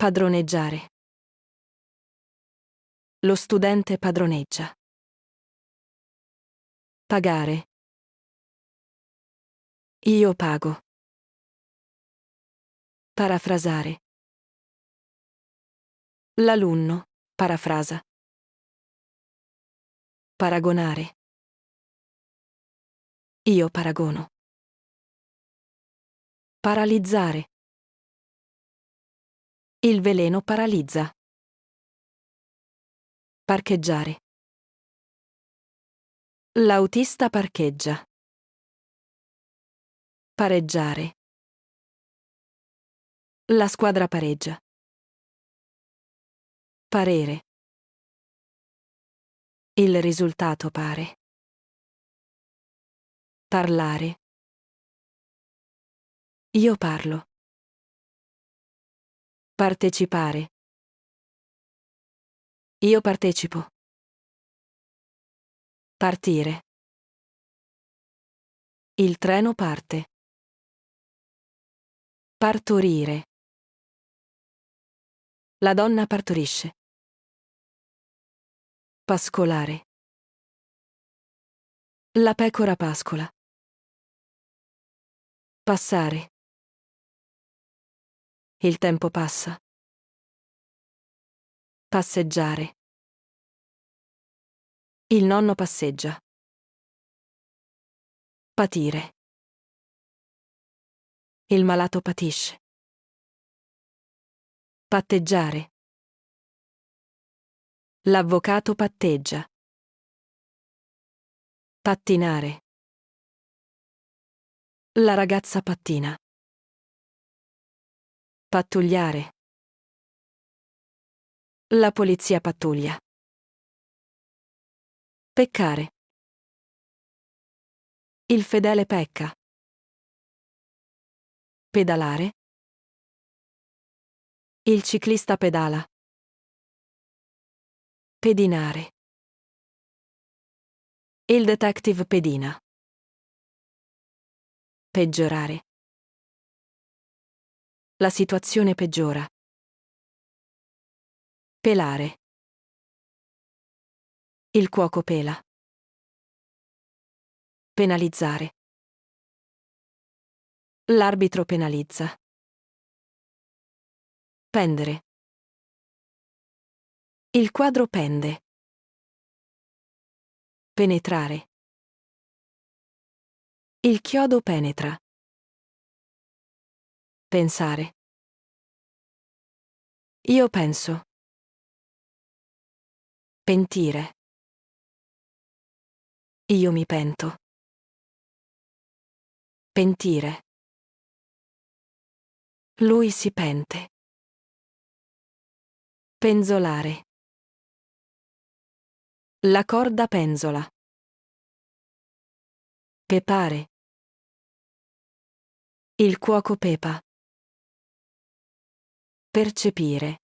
Padroneggiare. Lo studente padroneggia. Pagare. Io pago. Parafrasare. L'alunno parafrasa. Paragonare. Io paragono. Paralizzare. Il veleno paralizza. Parcheggiare. L'autista parcheggia. Pareggiare. La squadra pareggia. Parere. Il risultato pare. Parlare. Io parlo. Partecipare. Io partecipo. Partire. Il treno parte. Partorire. La donna partorisce. Pascolare. La pecora pascola. Passare. Il tempo passa. Passeggiare. Il nonno passeggia. Patire. Il malato patisce. Patteggiare. L'avvocato patteggia. Pattinare. La ragazza pattina. Pattugliare. La polizia pattuglia. Peccare. Il fedele pecca. Pedalare. Il ciclista pedala. Pedinare. Il detective pedina. Peggiorare. La situazione peggiora. Pelare. Il cuoco pela. Penalizzare. L'arbitro penalizza. Pendere. Il quadro pende. Penetrare. Il chiodo penetra. Pensare. Io penso. Pentire. Io mi pento. Pentire. Lui si pente. Penzolare. La corda penzola. Pepare. Il cuoco pepa. Percepire.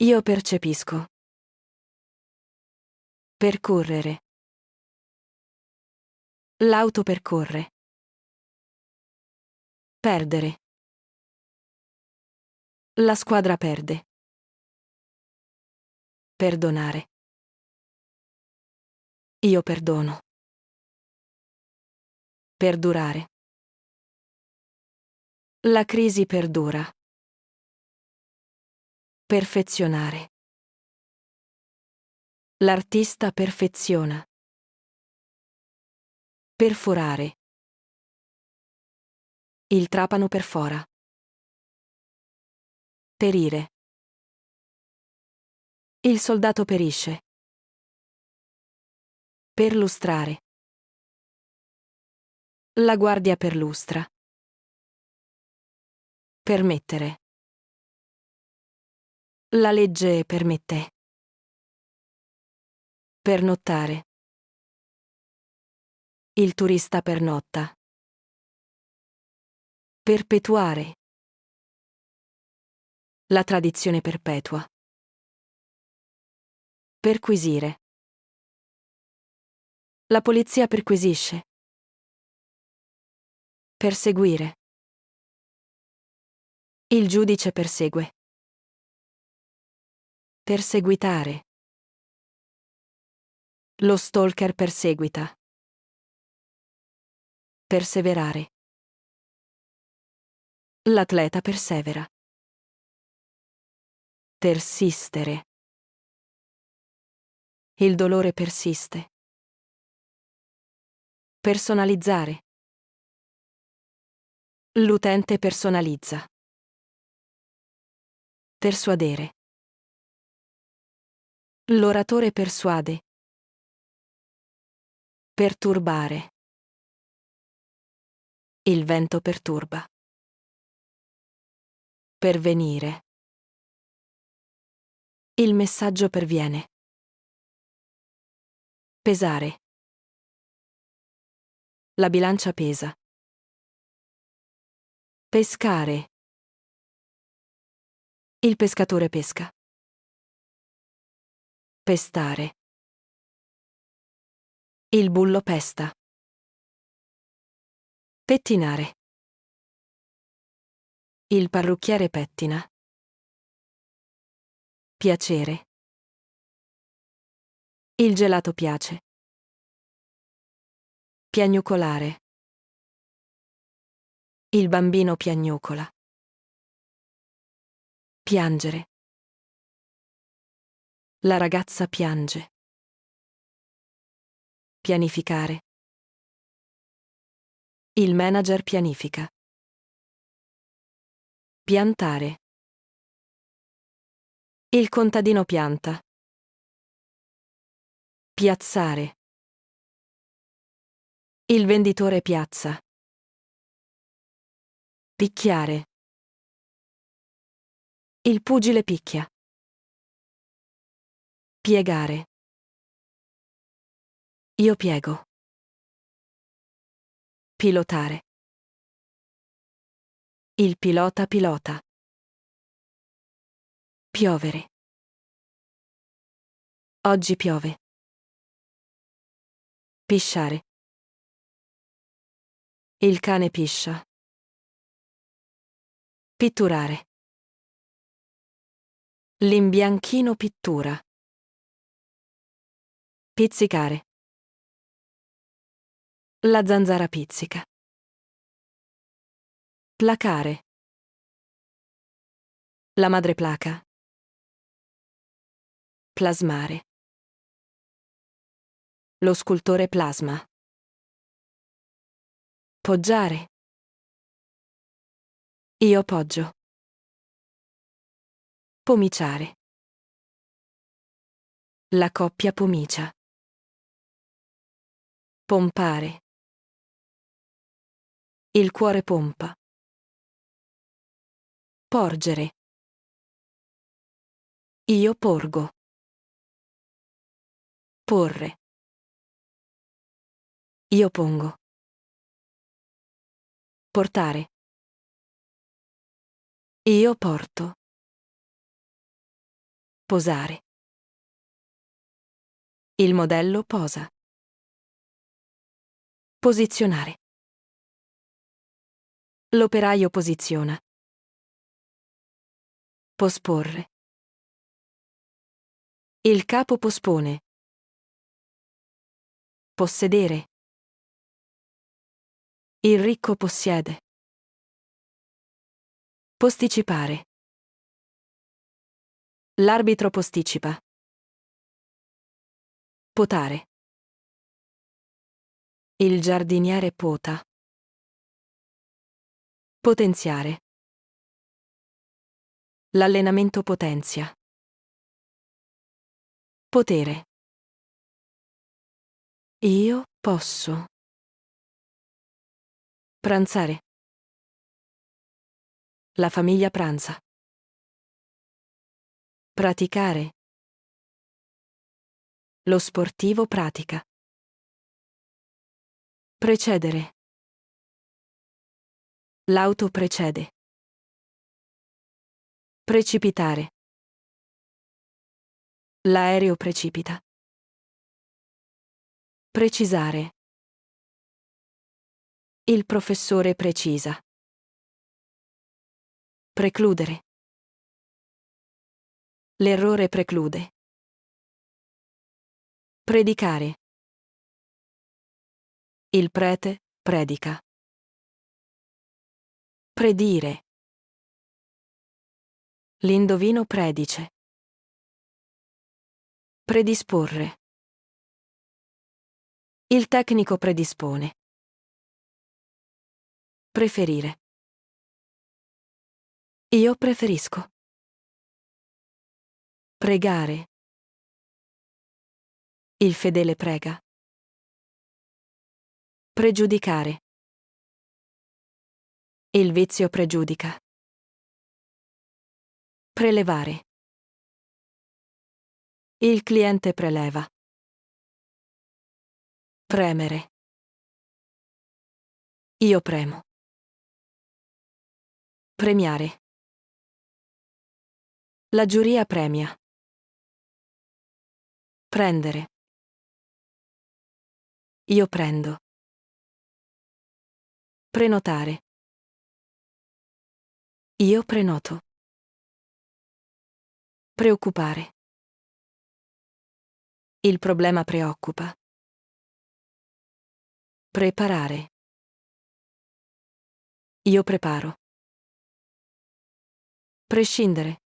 Io percepisco. Percorrere. L'auto percorre. Perdere. La squadra perde. Perdonare. Io perdono. Perdurare. La crisi perdura. Perfezionare. L'artista perfeziona. Perforare. Il trapano perfora. Perire. Il soldato perisce. Perlustrare. La guardia perlustra. Permettere. La legge permette. Pernottare. Il turista pernotta. Perpetuare. La tradizione perpetua. Perquisire. La polizia perquisisce. Perseguire. Il giudice persegue. Perseguitare. Lo stalker perseguita. Perseverare. L'atleta persevera. Persistere. Il dolore persiste. Personalizzare. L'utente personalizza. Persuadere. L'oratore persuade. Perturbare. Il vento perturba. Pervenire. Il messaggio perviene. Pesare. La bilancia pesa. Pescare. Il pescatore pesca. Pestare. Il bullo pesta. Pettinare. Il parrucchiere pettina. Piacere. Il gelato piace. Piagnucolare. Il bambino piagnucola. Piangere. La ragazza piange. Pianificare. Il manager pianifica. Piantare. Il contadino pianta. Piazzare. Il venditore piazza. Picchiare. Il pugile picchia. Piegare. Io piego. Pilotare. Il pilota pilota. Piovere. Oggi piove. Pisciare. Il cane piscia. Pitturare. L'imbianchino pittura. Pizzicare. La zanzara pizzica. Placare. La madre placa. Plasmare. Lo scultore plasma. Poggiare. Io poggio. Pomiciare. La coppia pomicia. Pompare. Il cuore pompa. Porgere. Io porgo. Porre. Io pongo. Portare. Io porto. Posare. Il modello posa. Posizionare. L'operaio posiziona. Posporre. Il capo pospone. Possedere. Il ricco possiede. Posticipare. L'arbitro posticipa. Potare. Il giardiniere pota. Potenziare. L'allenamento potenzia. Potere. Io posso. Pranzare. La famiglia pranza. Praticare. Lo sportivo pratica. Precedere. L'auto precede. Precipitare. L'aereo precipita. Precisare. Il professore precisa. Precludere. L'errore preclude. Predicare. Il prete predica. Predire. L'indovino predice. Predisporre. Il tecnico predispone. Preferire. Io preferisco. Pregare. Il fedele prega. Pregiudicare. Il vizio pregiudica. Prelevare. Il cliente preleva. Premere. Io premo. Premiare. La giuria premia. Prendere. Io prendo. Prenotare. Io prenoto. Preoccupare. Il problema preoccupa. Preparare. Io preparo. Prescindere.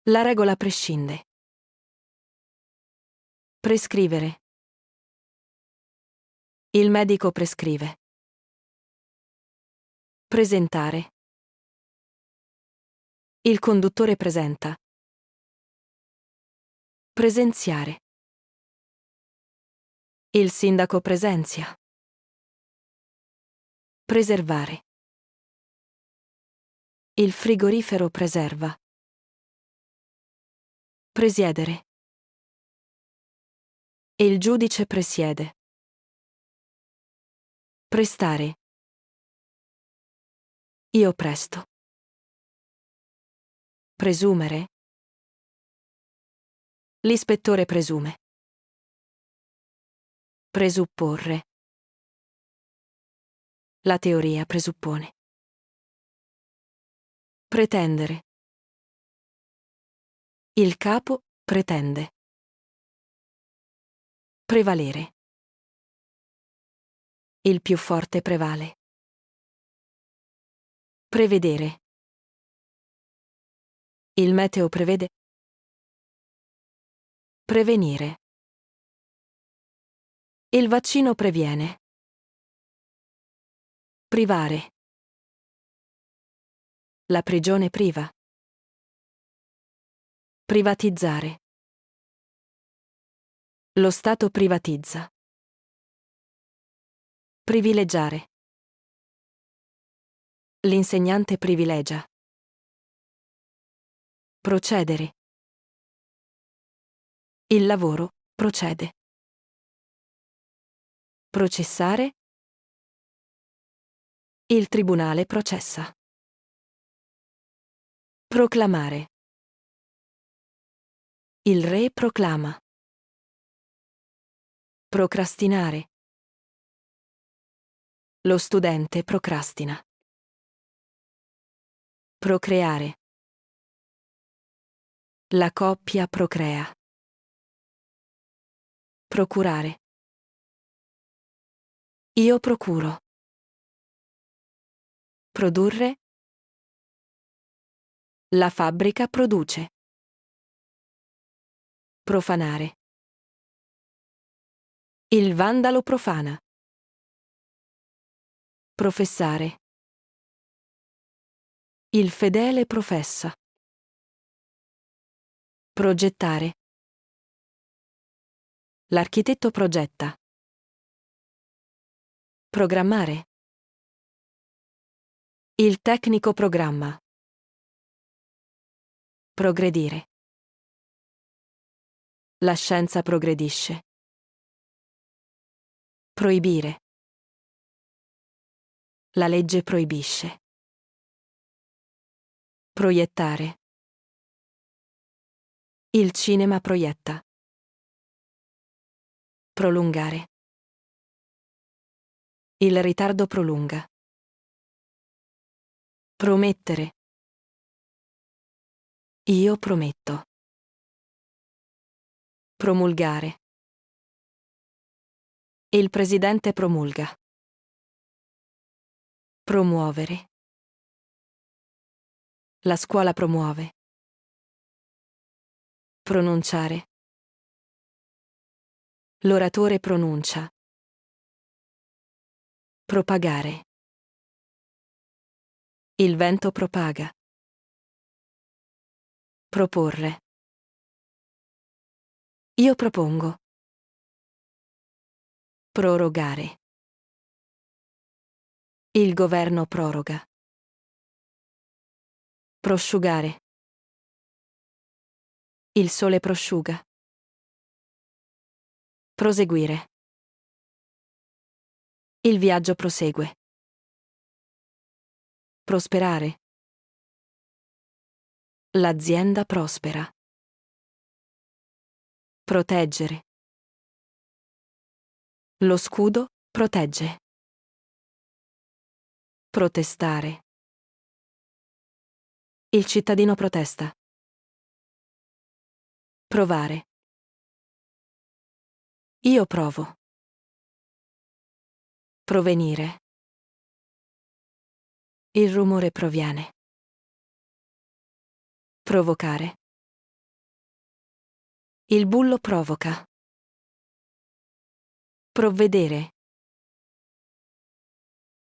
La regola prescinde. Prescrivere. Il medico prescrive. Presentare. Il conduttore presenta. Presenziare. Il sindaco presenzia. Preservare. Il frigorifero preserva. Presiedere. Il giudice presiede. Prestare. Io presto. Presumere. L'ispettore presume. Presupporre. La teoria presuppone. Pretendere. Il capo pretende. Prevalere. Il più forte prevale. Prevedere. Il meteo prevede. Prevenire. Il vaccino previene. Privare. La prigione priva. Privatizzare. Lo Stato privatizza. Privilegiare. L'insegnante privilegia. Procedere. Il lavoro procede. Processare. Il tribunale processa. Proclamare. Il re proclama. Procrastinare. Lo studente procrastina. Procreare. La coppia procrea. Procurare. Io procuro. Produrre. La fabbrica produce. Profanare. Il vandalo profana. Professare. Il fedele professa. Progettare. L'architetto progetta. Programmare. Il tecnico programma. Progredire. La scienza progredisce. Proibire. La legge proibisce. Proiettare. Il cinema proietta. Prolungare. Il ritardo prolunga. Promettere. Io prometto. Promulgare. Il presidente promulga. Promuovere. La scuola promuove. Pronunciare. L'oratore pronuncia. Propagare. Il vento propaga. Proporre. Io propongo. Prorogare. Il governo proroga. Prosciugare. Il sole prosciuga. Proseguire. Il viaggio prosegue. Prosperare. L'azienda prospera. Proteggere. Lo scudo protegge. Protestare. Il cittadino protesta. Provare. Io provo. Provenire. Il rumore proviene. Provocare. Il bullo provoca. Provvedere.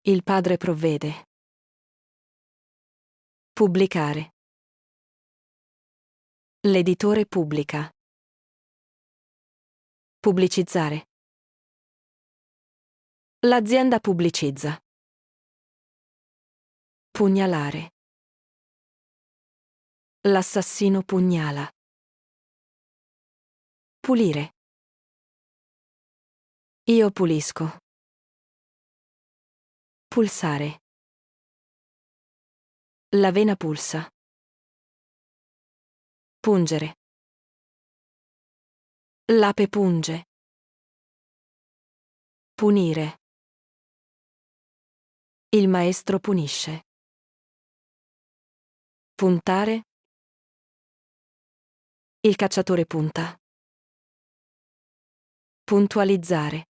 Il padre provvede. Pubblicare. L'editore pubblica. Pubblicizzare. L'azienda pubblicizza. Pugnalare. L'assassino pugnala. Pulire. Io pulisco. Pulsare. La vena pulsa. Pungere. L'ape punge. Punire. Il maestro punisce. Puntare. Il cacciatore punta. Puntualizzare.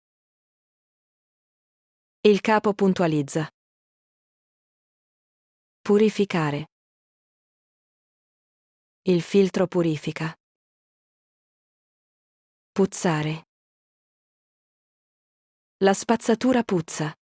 Il capo puntualizza. Purificare. Il filtro purifica. Puzzare. La spazzatura puzza.